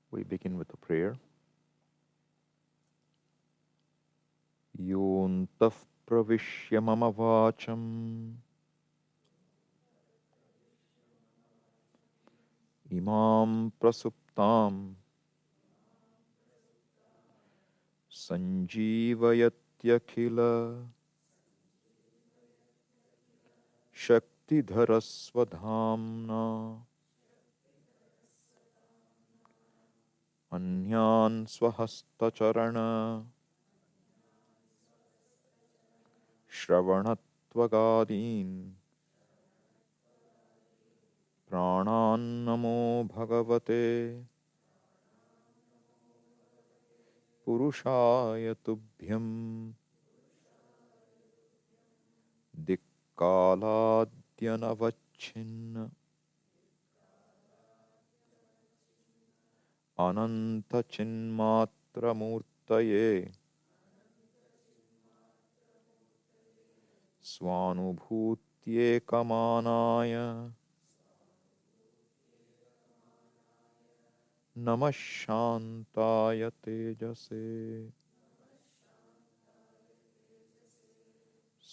We begin with a prayer. Yontaf pravishya mama vacham imam prasuptam sanjeevayatyakila shaktidharasvadhamna anyan swahastacharana shravanatvagadin pranannamo bhagavate purushaya tubhyam dikkaladyanavachinna anantachinmatramurtaye स्वानुभूत्येकमानाय नमः शान्ताय तेजसे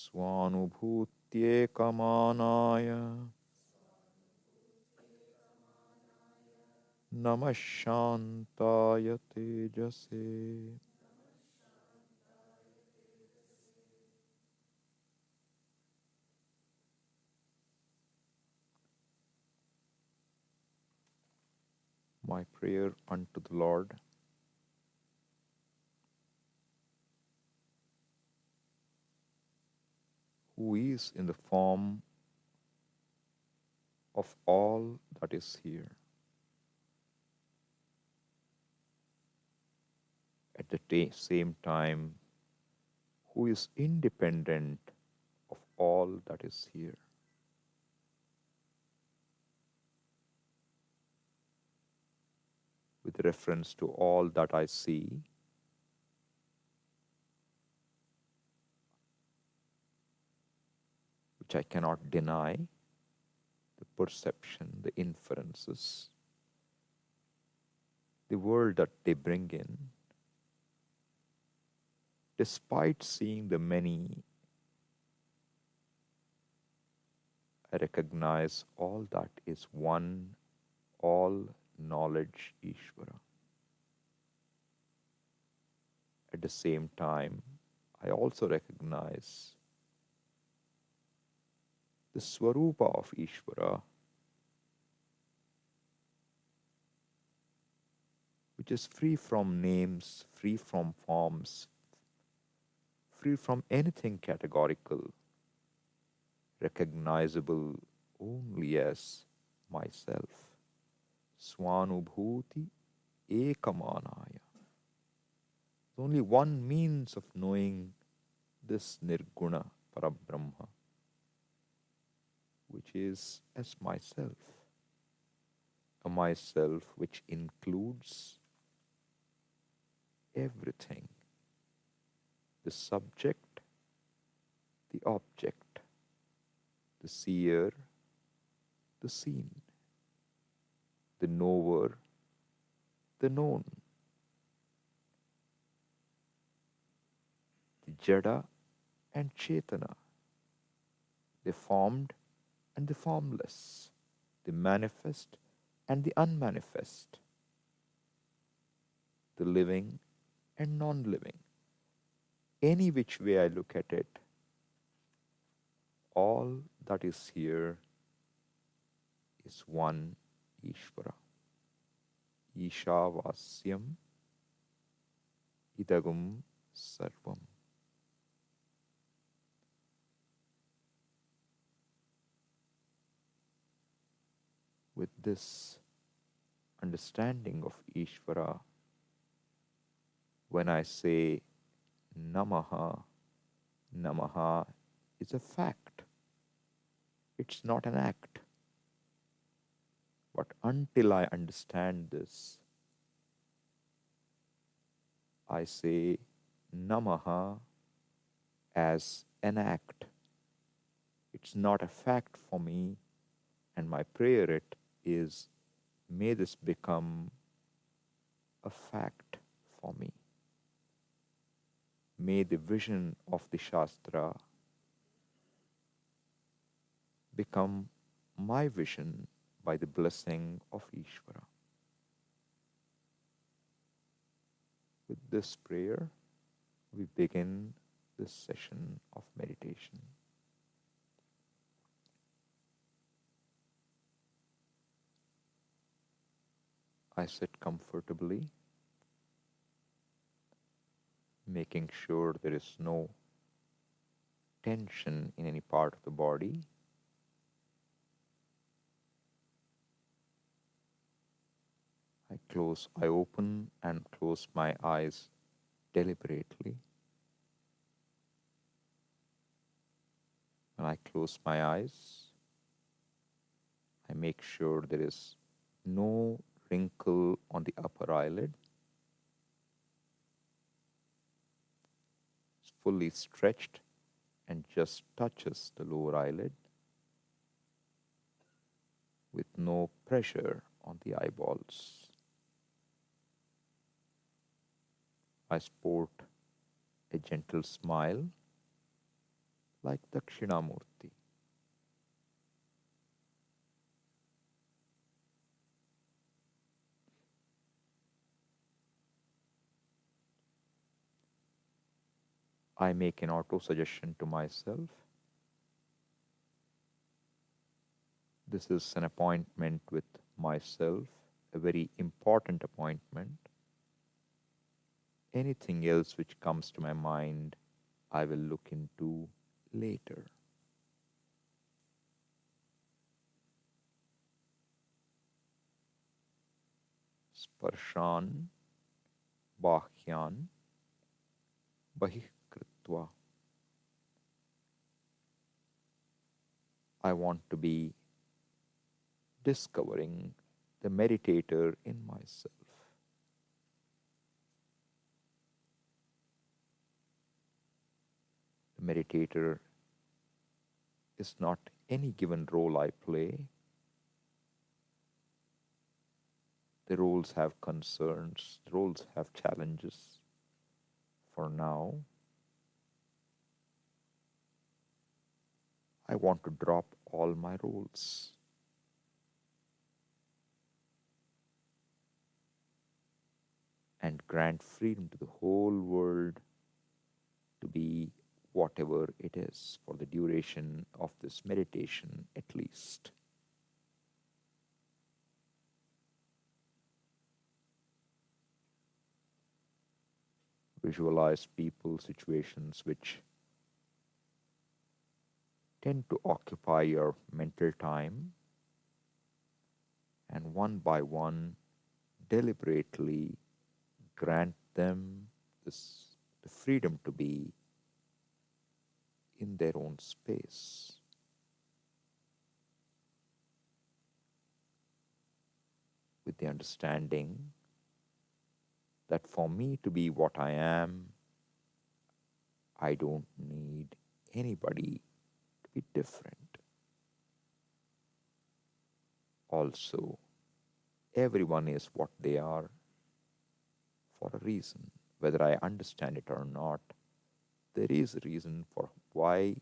स्वानुभूत्येकमानाय नमः शान्ताय तेजसे. My prayer unto the Lord. Who is in the form of all that is here. At the same time, who is independent of all that is here. With reference to all that I see, which I cannot deny, the perception, the inferences, the world that they bring in, despite seeing the many, I recognize all that is one, all knowledge Ishvara. At the same time, I also recognize the Swarupa of Ishvara, which is free from names, free from forms, free from anything categorical, recognizable only as myself. Swanubhuti ekamanaya. There's only one means of knowing this Nirguna Parabrahma, which is as myself. A myself which includes everything. The subject, the object, the seer, the seen, the knower, the known, the Jada and Chetana, the formed and the formless, the manifest and the unmanifest, the living and non-living. Any which way I look at it, all that is here is one Ishvara. Ishavasyam idagum sarvam. With this understanding of Ishvara, when I say Namaha, Namaha is a fact. It's not an act. But until I understand this, I say Namaha as an act. It's not a fact for me, and my prayer is, may this become a fact for me. May the vision of the Shastra become my vision by the blessing of Ishvara. With this prayer, we begin this session of meditation. I sit comfortably, making sure there is no tension in any part of the body. I open and close my eyes deliberately. When I close my eyes, I make sure there is no wrinkle on the upper eyelid. It's fully stretched and just touches the lower eyelid with no pressure on the eyeballs. I sport a gentle smile like Dakshinamurti. I make an auto-suggestion to myself. This is an appointment with myself, a very important appointment. Anything else which comes to my mind, I will look into later. Sparshan Bahyan Bahikritva. I want to be discovering the meditator in myself. The meditator is not any given role I play. The roles have concerns, the roles have challenges. For now, I want to drop all my roles. And grant freedom to the whole world to be whatever it is for the duration of this meditation at least. Visualize people, situations which tend to occupy your mental time, and one by one, deliberately grant them the freedom to be in their own space. With the understanding that for me to be what I am, I don't need anybody to be different. Also, everyone is what they are for a reason. Whether I understand it or not, there is a reason for why a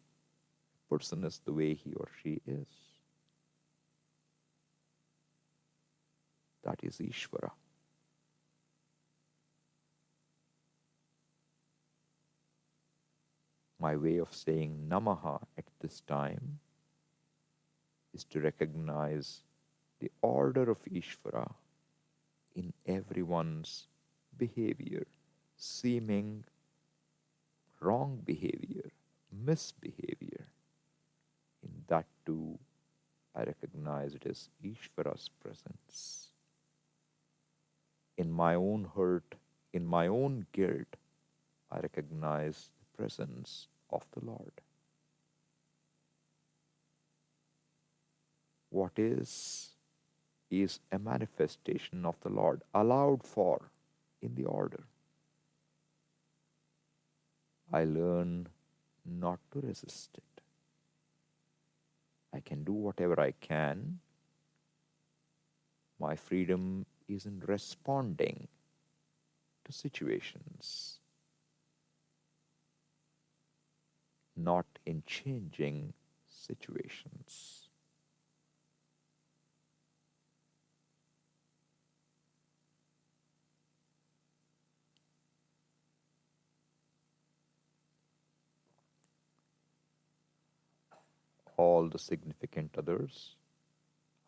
person is the way he or she is. That is Ishvara. My way of saying Namaha at this time is to recognize the order of Ishvara in everyone's behavior, seeming wrong behavior, misbehavior. In that too, I recognize it as Ishvara's presence. In my own hurt, in my own guilt, I recognize the presence of the Lord. What is a manifestation of the Lord, allowed for in the order. I learn not to resist it. I can do whatever I can. My freedom is in responding to situations, not in changing situations. All the significant others,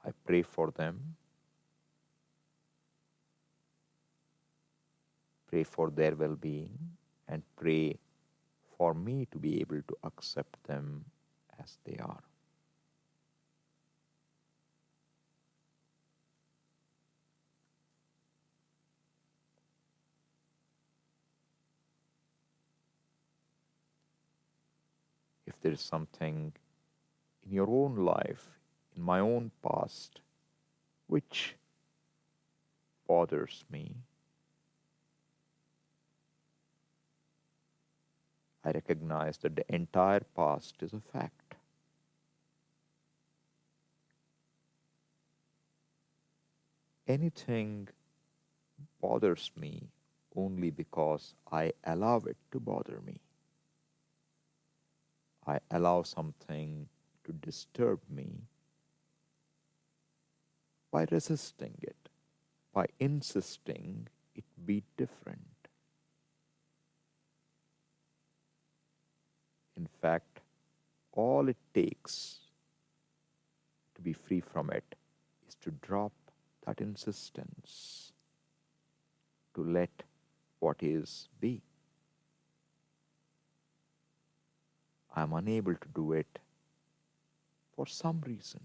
I pray for them, pray for their well being, and pray for me to be able to accept them as they are. If there is something in your own life, in my own past, which bothers me, I recognize that the entire past is a fact. Anything bothers me only because I allow it to bother me. I allow something to disturb me by resisting it, by insisting it be different. In fact, all it takes to be free from it is to drop that insistence, to let what is be. I am unable to do it for some reason.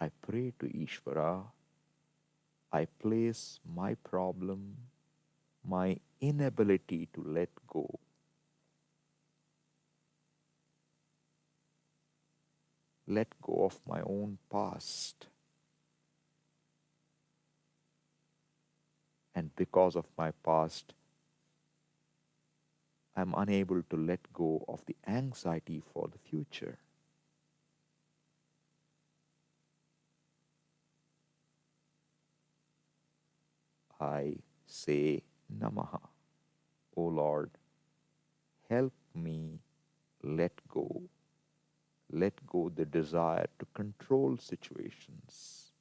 I pray to Ishvara. I place my problem, my inability to let go, of my own past. And because of my past, I'm unable to let go of the anxiety for the future. I say Namaha. O Lord, help me let go the desire to control situations,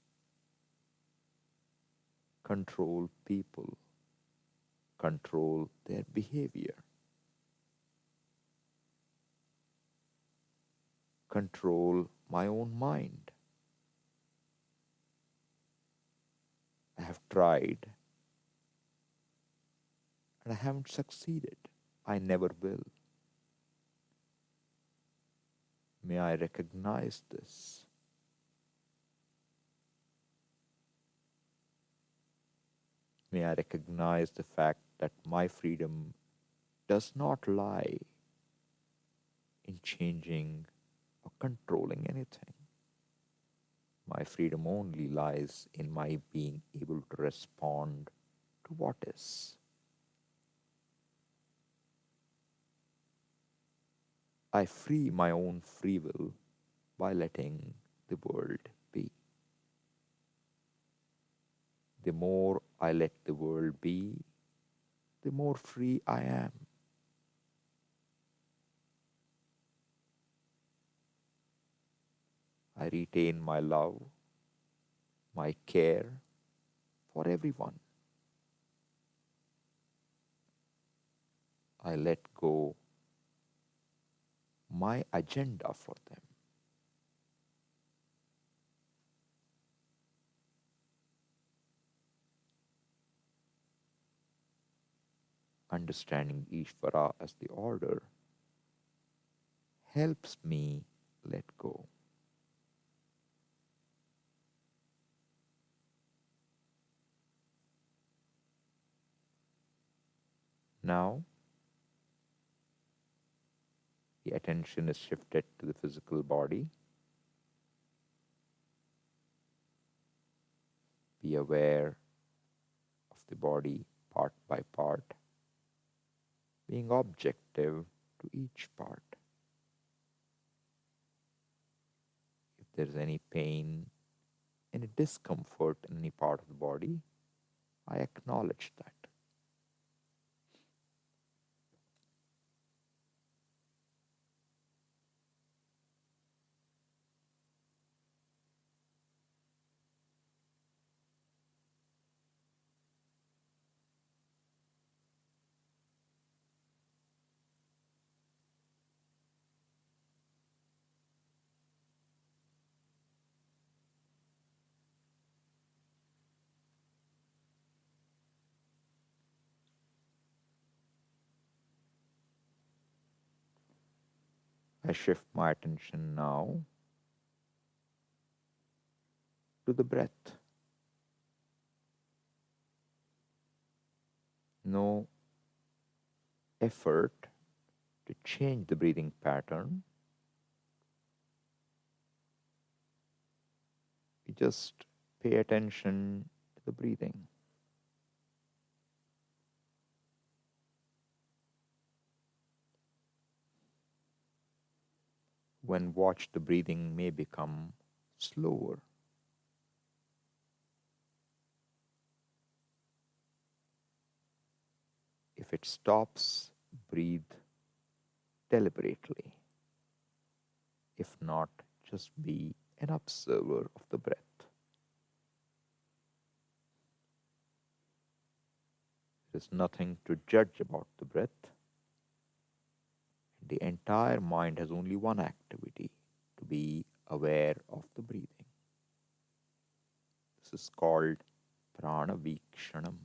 control people, control their behavior, control my own mind. I have tried and I haven't succeeded. I never will. May I recognize this. May I recognize the fact that my freedom does not lie in changing or controlling anything. My freedom only lies in my being able to respond to what is. I free my own free will by letting the world be. The more I let the world be, the more free I am. I retain my love, my care for everyone. I let go my agenda for them. Understanding Ishvara as the order helps me let go. Now, the attention is shifted to the physical body. Be aware of the body part by part, being objective to each part. If there is any pain, any discomfort in any part of the body, I acknowledge that. I shift my attention now to the breath. No effort to change the breathing pattern. We just pay attention to the breathing. When watched, the breathing may become slower. If it stops, breathe deliberately. If not, just be an observer of the breath. There is nothing to judge about the breath. The entire mind has only one activity: to be aware of the breathing. This is called prana vikshanam.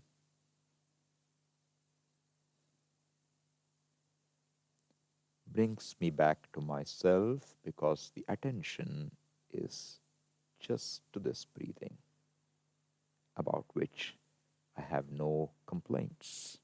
Brings me back to myself because the attention is just to this breathing, about which I have no complaints.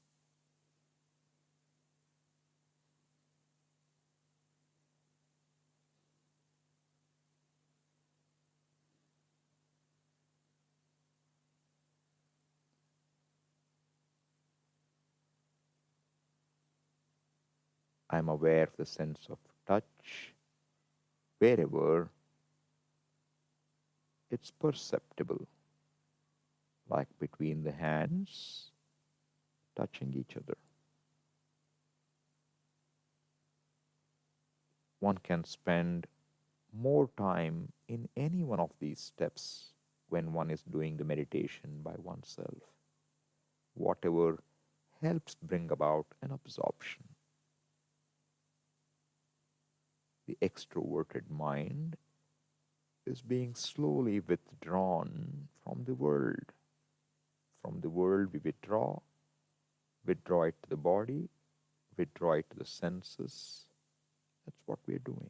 I am aware of the sense of touch wherever it's perceptible, like between the hands touching each other. One can spend more time in any one of these steps when one is doing the meditation by oneself. Whatever helps bring about an absorption. The extroverted mind is being slowly withdrawn from the world. From the world we withdraw it to the body, withdraw it to the senses. That's what we're doing.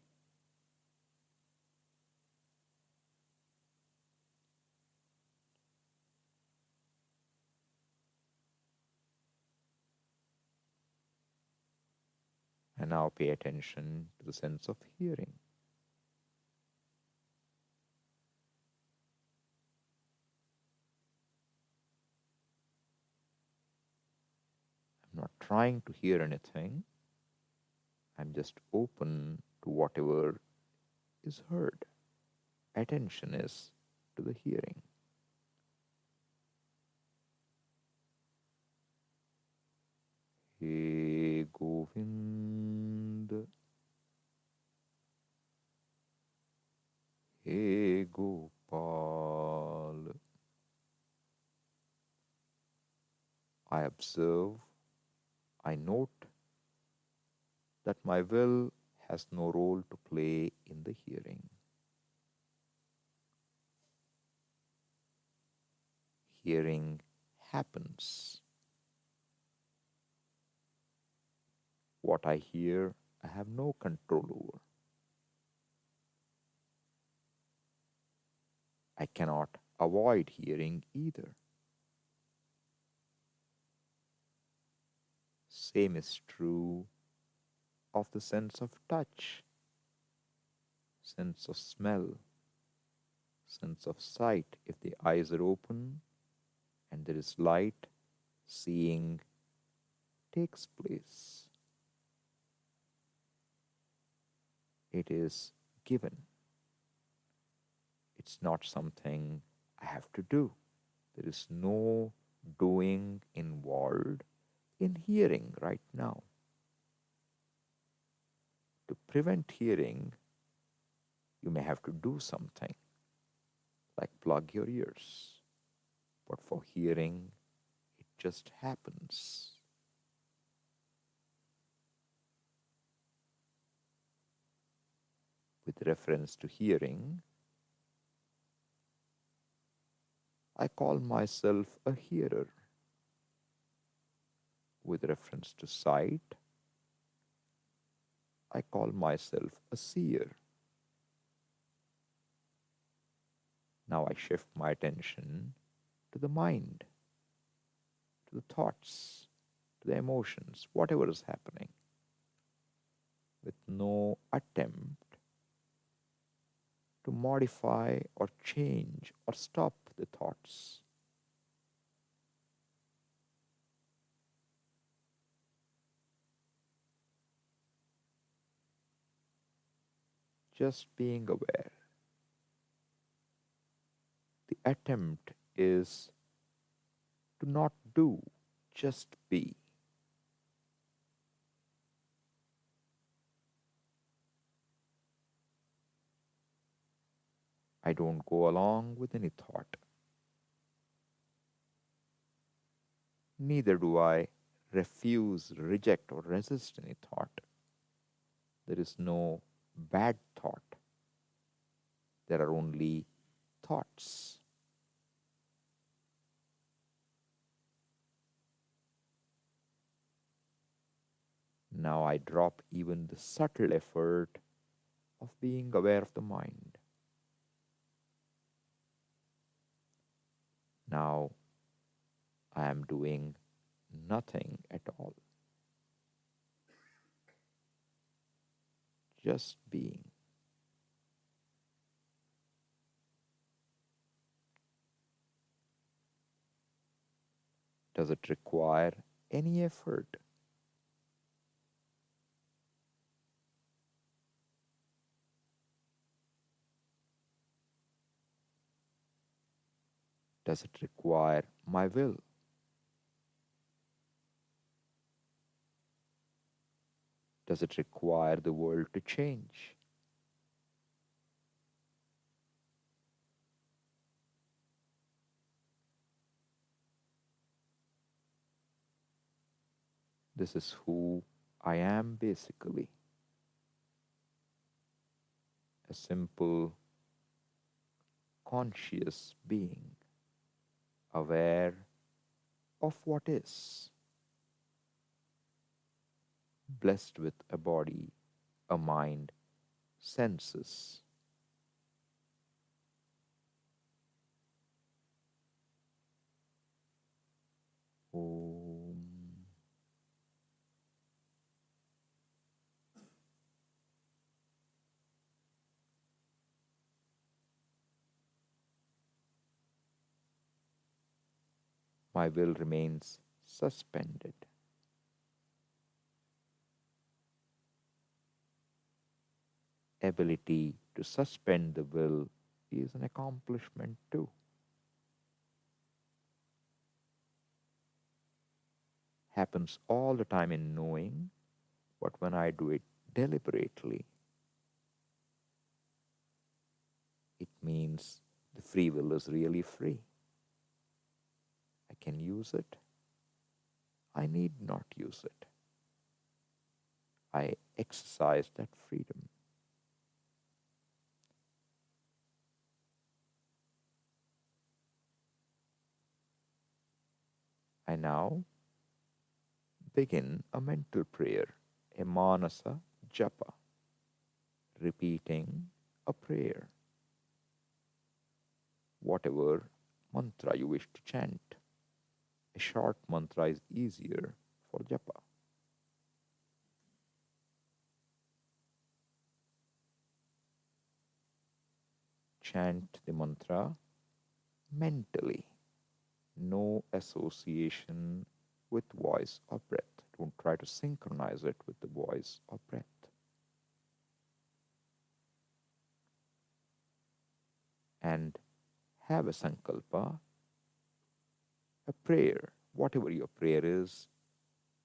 And now pay attention to the sense of hearing. I'm not trying to hear anything. I'm just open to whatever is heard. Attention is to the hearing. He Govind, He Gopal. I observe, I note that my will has no role to play in the hearing. Hearing happens. What I hear, I have no control over. I cannot avoid hearing either. Same is true of the sense of touch, sense of smell, sense of sight. If the eyes are open and there is light, seeing takes place. It is given. It's not something to do. There is no doing involved in hearing right now. To prevent hearing, you may have to do something, like plug your ears. But for hearing, it just happens. With reference to hearing, I call myself a hearer. With reference to sight, I call myself a seer. Now I shift my attention to the mind, to the thoughts, to the emotions, whatever is happening, with no attempt to modify or change or stop the thoughts. Just being aware. The attempt is to not do, just be. I don't go along with any thought. Neither do I refuse, reject, or resist any thought. There is no bad thought. There are only thoughts. Now I drop even the subtle effort of being aware of the mind. Now I am doing nothing at all. Just being. Does it require any effort? Does it require my will? Does it require the world to change? This is who I am basically. A simple, conscious being, aware of what is, blessed with a body, a mind, senses. Om. My will remains suspended. Ability to suspend the will is an accomplishment too. Happens all the time in knowing, but when I do it deliberately, it means the free will is really free. I can use it. I need not use it. I exercise that freedom. I now begin a mental prayer, a manasa japa, repeating a prayer. Whatever mantra you wish to chant. A short mantra is easier for japa. Chant the mantra mentally. No association with voice or breath. Don't try to synchronize it with the voice or breath. And have a sankalpa, a prayer. Whatever your prayer is,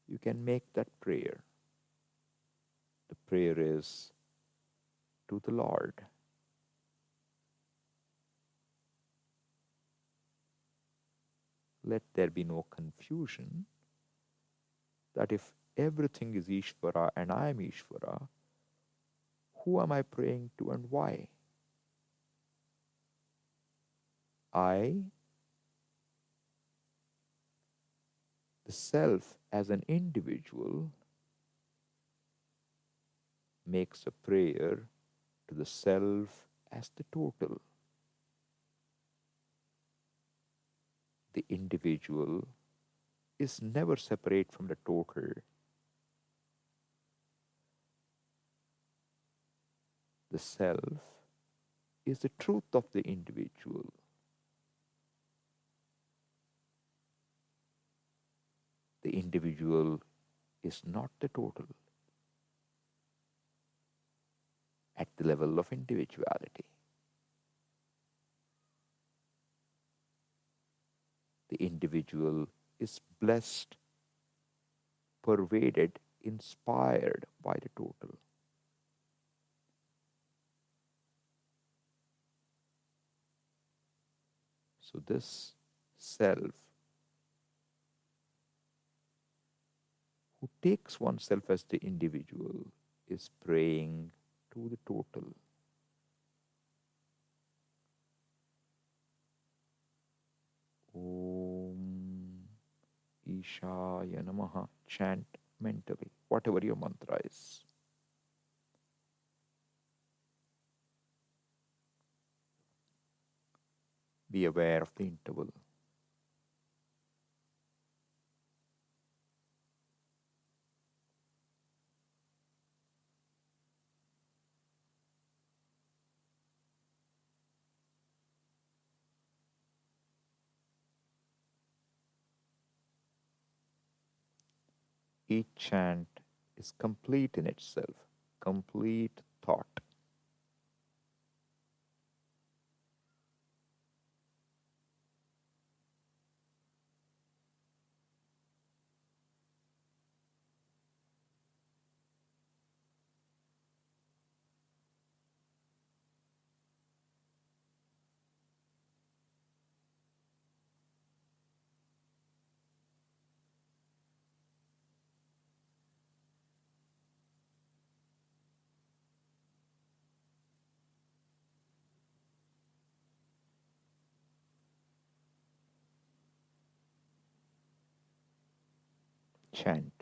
you can make that prayer. The prayer is to the Lord. Let there be no confusion that if everything is Ishvara and I am Ishvara, who am I praying to and why? I, the self as an individual, makes a prayer to the self as the total. The individual is never separate from the total. The self is the truth of the individual. The individual is not the total at the level of individuality. The individual is blessed, pervaded, inspired by the total. So this self, who takes oneself as the individual, is praying to the total. Om Ishaya Namaha. Chant mentally, whatever your mantra is. Be aware of the interval. Each chant is complete in itself, complete thought. Chant.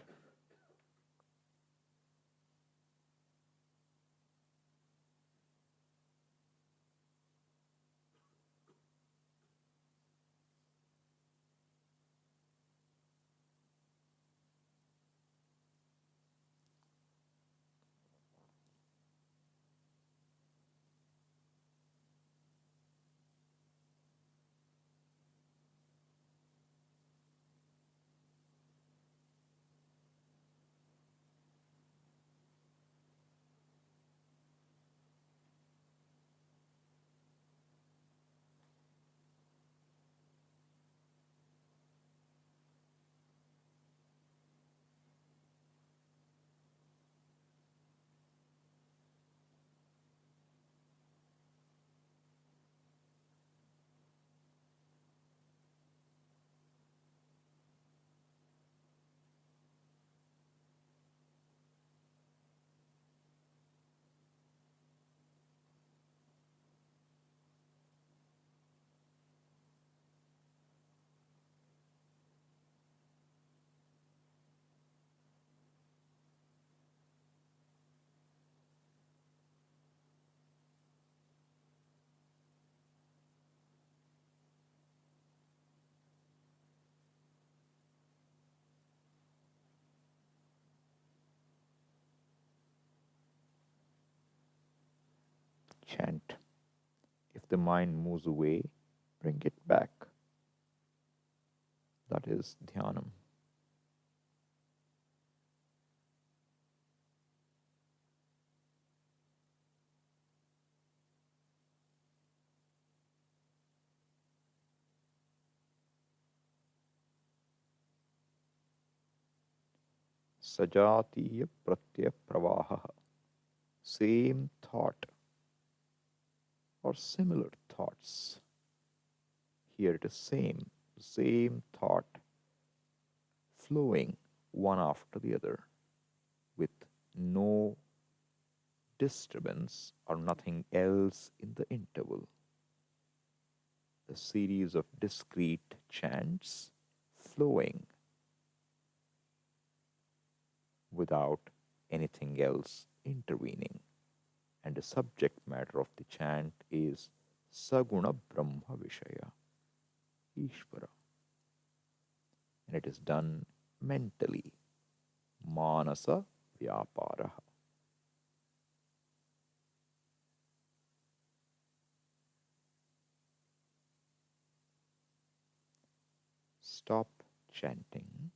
Chant. If the mind moves away, bring it back. That is dhyanam. Sajatiya Pratyaya Pravaha. Same thought or similar thoughts. Here it is same thought flowing one after the other with no disturbance or nothing else in the interval. A series of discrete chants flowing without anything else intervening. And the subject matter of the chant is Saguna Brahma Vishaya, Ishvara. And it is done mentally, Manasa Vyaparaha. Stop chanting.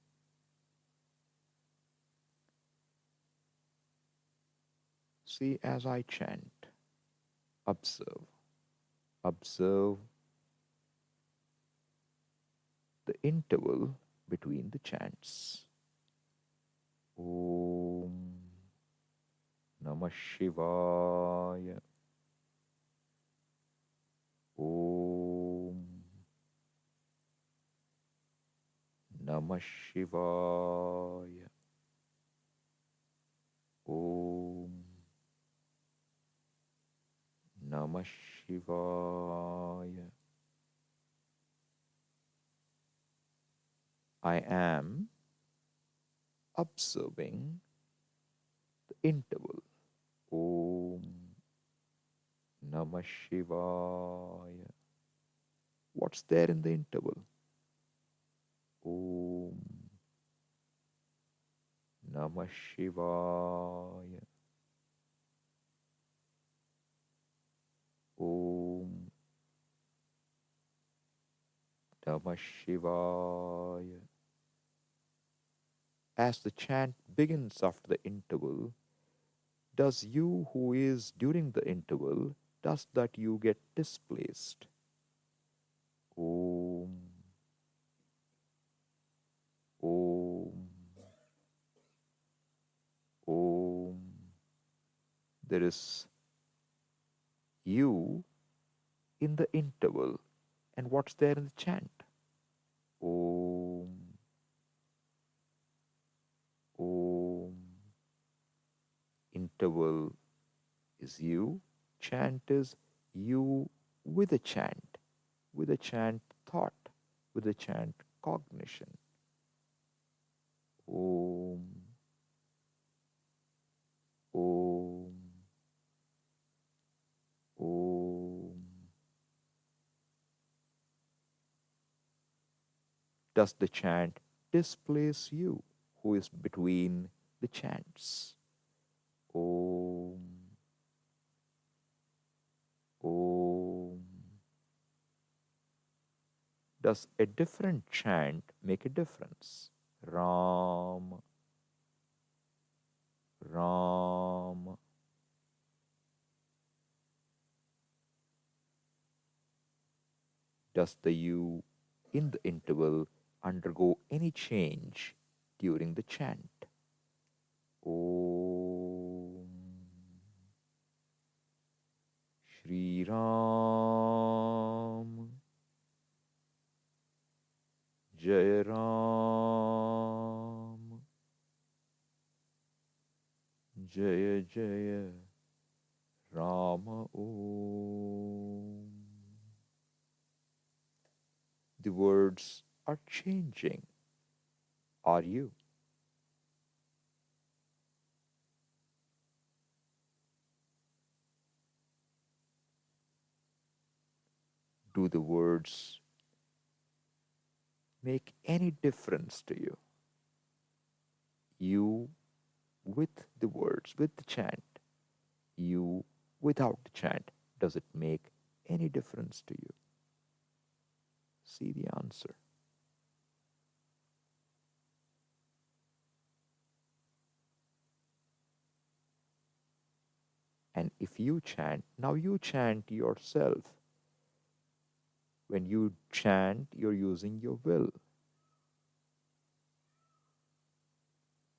See as I chant. Observe. Observe the interval between the chants. Om Namah Shivaya. Om Namah Shivaya. Om Namah Shivaya. I am observing the interval. Om Namah Shivaya. What's there in the interval? Om Namah Shivaya. Om Namah Shivaya. As the chant begins after the interval, does you who is during the interval, does that you get displaced? Om, Om, Om. There is you in the interval. And what's there in the chant? Om, Om. Interval is you, chant is you with a chant thought, with a chant cognition. Om, Om, Om. Does the chant displace you who is between the chants? Om, Om. Does a different chant make a difference? Ram, Ram. Does the you in the interval undergo any change during the chant? Om Shri Ram Jai Ram Jaya Jaya Rama Om. The words are changing. Are you? Do the words make any difference to you? You with the words, with the chant, you without the chant, does it make any difference to you? See the answer. And if you chant, now you chant yourself. When you chant, you're using your will.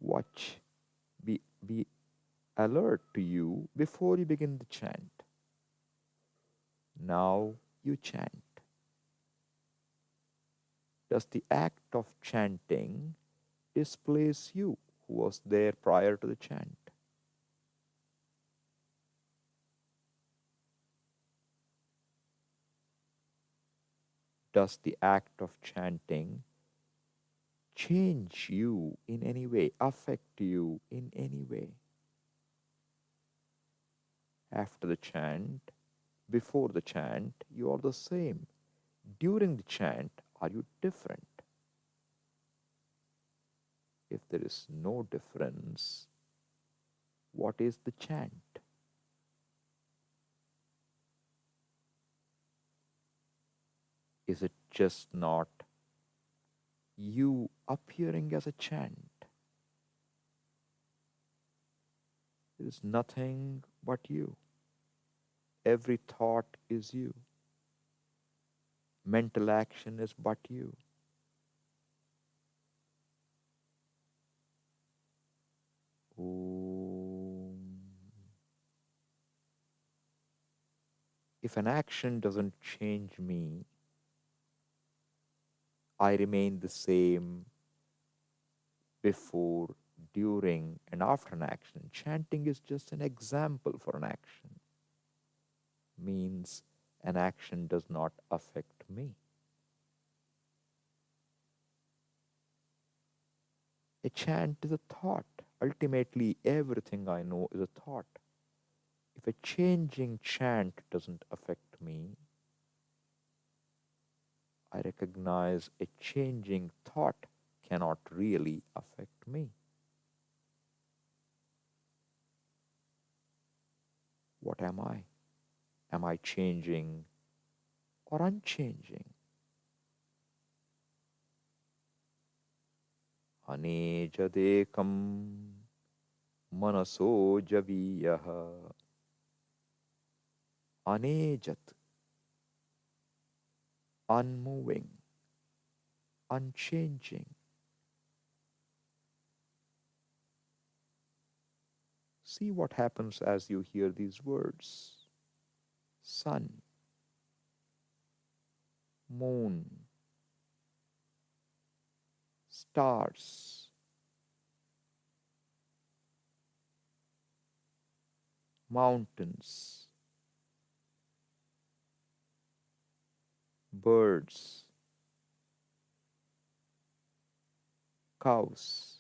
Watch, be alert to you before you begin the chant. Now you chant. Does the act of chanting displace you who was there prior to the chant? Does the act of chanting change you in any way, affect you in any way? After the chant, before the chant, you are the same. During the chant, are you different? If there is no difference, what is the chant? Is it just not you appearing as a chant? There is nothing but you. Every thought is you. Mental action is but you. Om. If an action doesn't change me, I remain the same before, during, and after an action. Chanting is just an example for an action. Means an action does not affect me. A chant is a thought. Ultimately, everything I know is a thought. If a changing chant doesn't affect me, I recognize a changing thought cannot really affect me. What am I? Am I changing or unchanging? Anejadekam manaso javiyaha. Anejat, unmoving, unchanging. See what happens as you hear these words. Sun, moon, stars, mountains, birds, cows.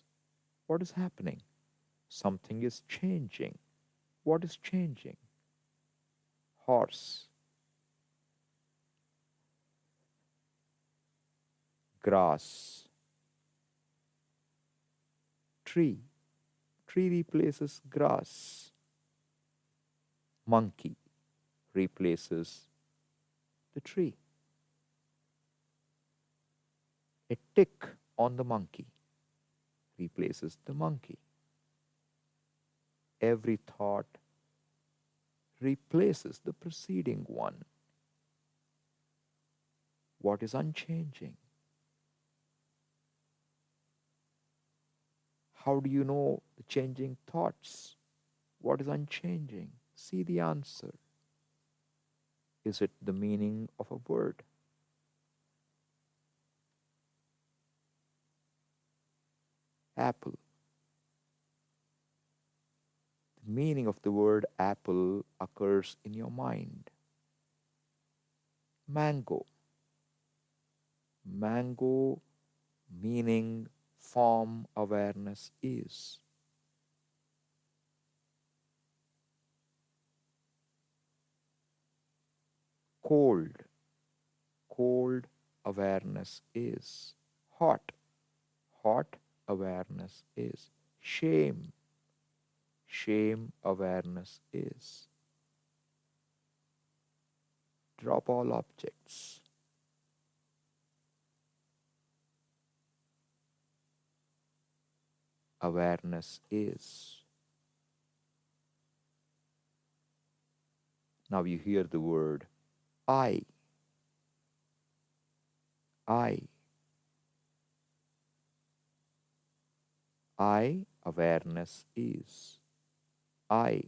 What is happening? Something is changing. What is changing? Horse, grass, tree. Tree replaces grass. Monkey replaces the tree. A tick on the monkey replaces the monkey. Every thought replaces the preceding one. What is unchanging? How do you know the changing thoughts? What is unchanging? See the answer. Is it the meaning of a word? Apple. The meaning of the word apple occurs in your mind. Mango. Mango meaning form awareness is. Cold. Cold awareness is. Hot. Hot awareness is. Shame. Shame awareness is. Drop all objects. Awareness is. Now you hear the word I. I. I awareness is. I.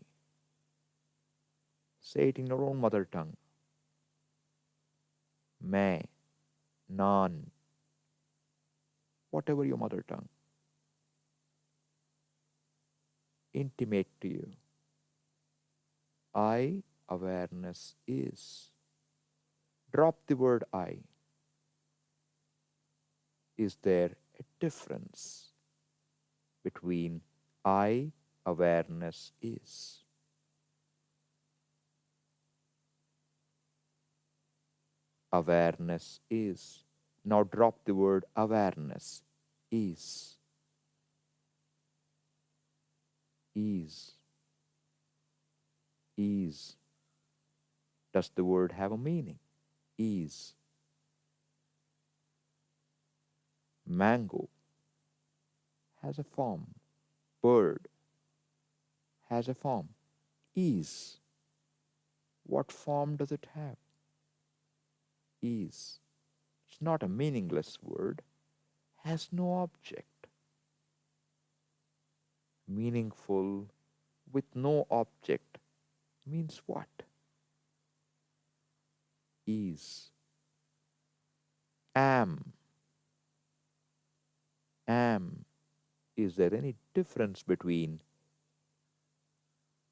Say it in your own mother tongue. मैं, nan, whatever your mother tongue. Intimate to you. I, awareness is. Drop the word I. Is there a difference between I, awareness is? Awareness is. Now drop the word awareness. Is. Is. Is. Does the word have a meaning? Is. Mango has a form. Bird has a form. Is. What form does it have? Is. It's not a meaningless word. Has no object. Meaningful with no object means what? Is. Am. Am. Is there any difference between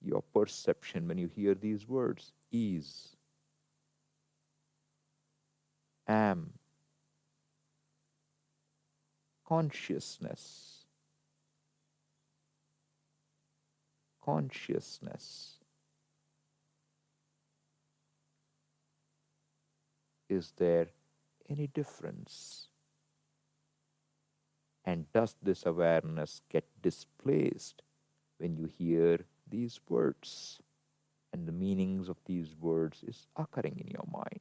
your perception when you hear these words? Is. Am. Consciousness. Consciousness. Is there any difference? And does this awareness get displaced when you hear these words and the meanings of these words is occurring in your mind?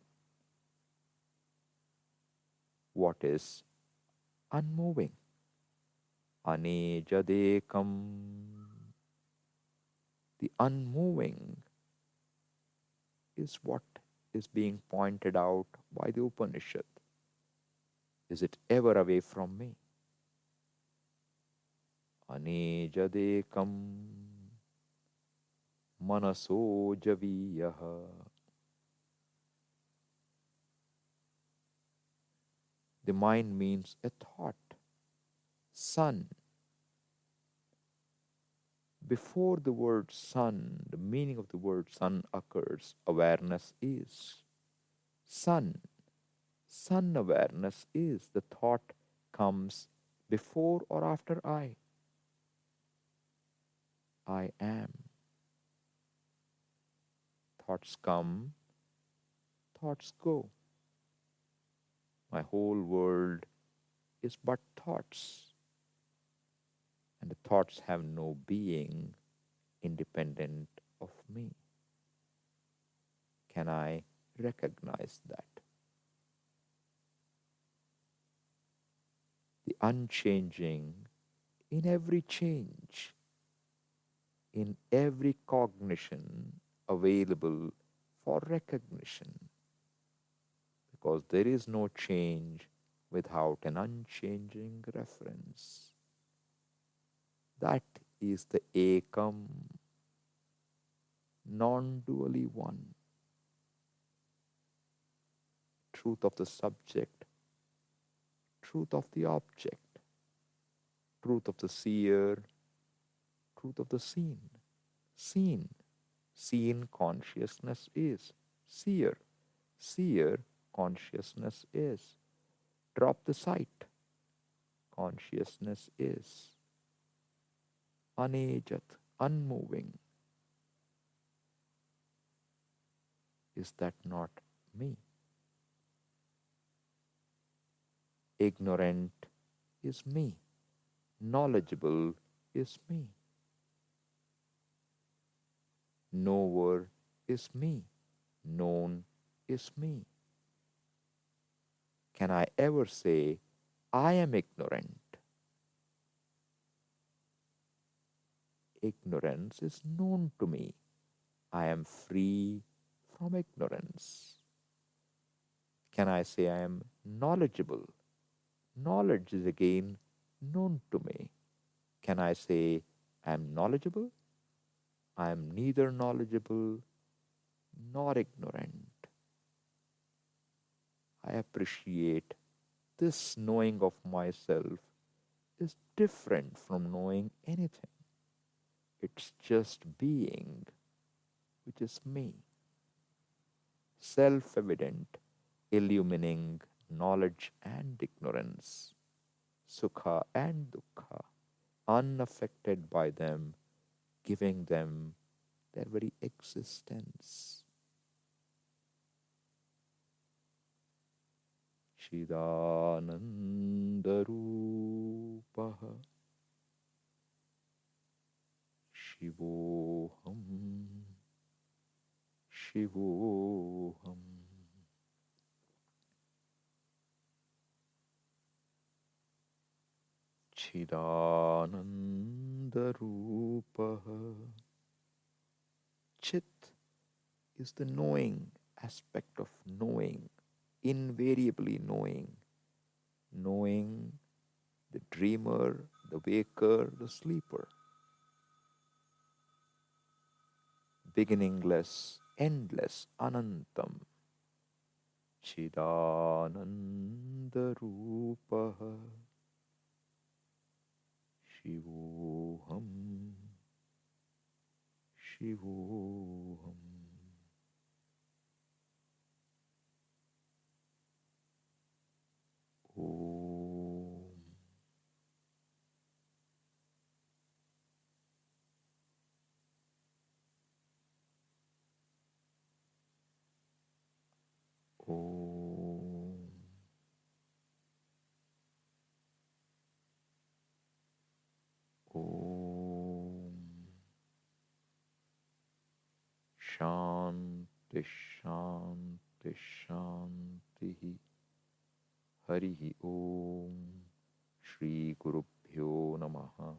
What is unmoving? Anejadekam. The unmoving is what is being pointed out by the Upanishad. Is it ever away from me? Anejadekam manaso javiyaha. The mind means a thought. Sun. Before the word sun, the meaning of the word sun occurs, awareness is. Sun. Sun awareness is. The thought comes before or after I. I am. Thoughts come, thoughts go. My whole world is but thoughts. And the thoughts have no being independent of me. Can I recognize that? The unchanging in every change, in every cognition available for recognition, because there is no change without an unchanging reference. That is the Ekam, non-dually one. Truth of the subject, truth of the object, truth of the seer, truth of the seen. Seen. Seen consciousness is. Seer. Seer consciousness is. Drop the sight. Consciousness is. Anejat, unmoving. Is that not me? Ignorant is me. Knowledgeable is me. Knower is me. Known is me. Can I ever say, I am ignorant? Ignorance is known to me. I am free from ignorance. Can I say I am knowledgeable? Knowledge is again known to me. can I say I'm knowledgeable? I am neither knowledgeable nor ignorant. I appreciate this knowing of myself is different from knowing anything. It's just being, which is me. Self evident, illumining knowledge and ignorance, sukha and dukkha, unaffected by them, giving them their very existence. Chidanandarupaha Shivoham Shivoham Chidanandarupaha. Chit is the knowing aspect of knowing, invariably knowing. Knowing the dreamer, the waker, the sleeper. Beginningless, endless, anantam. Chidanandarupaha Shivoham Shivoham. Om. Om. Om. Shanti Shanti Shanti. Harihi Om. Shri Gurubhyo Namaha.